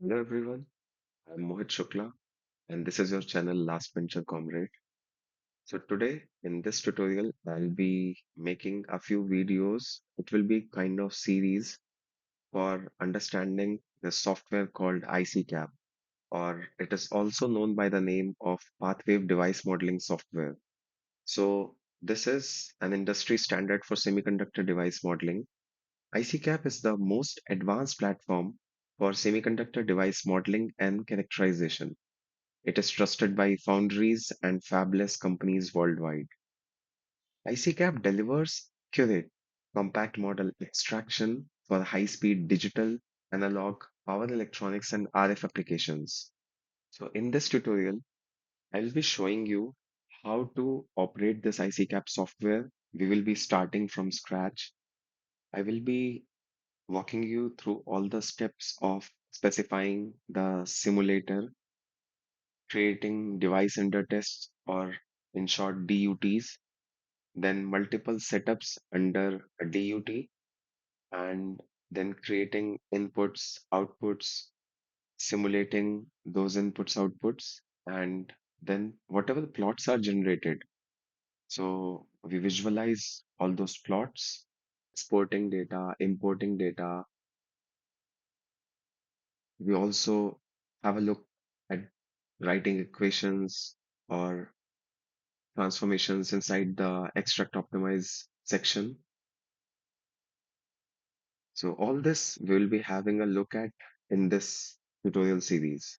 Hello everyone, I'm Mohit Shukla and this is your channel Last Venture Comrade. So today in this tutorial I'll be making a few videos. It will be kind of series for understanding the software called ICCAP, or it is also known by the name of Pathwave Device Modeling Software. So this is an industry standard for semiconductor device modeling. ICCAP is the most advanced platform for semiconductor device modeling and characterization. It is trusted by foundries and fabless companies worldwide. ICCAP delivers accurate, compact model extraction for high-speed digital, analog, power electronics, and RF applications. So in this tutorial, I'll be showing you how to operate this ICCAP software. We will be starting from scratch. I will be walking you through all the steps of specifying the simulator, creating device under tests, or in short DUTs, then multiple setups under a DUT, and then creating inputs, outputs, simulating those inputs, outputs, and then whatever the plots are generated. So we visualize all those plots, exporting data, importing data. We also have a look at writing equations or transformations inside the extract optimize section. So all this we will be having a look at in this tutorial series.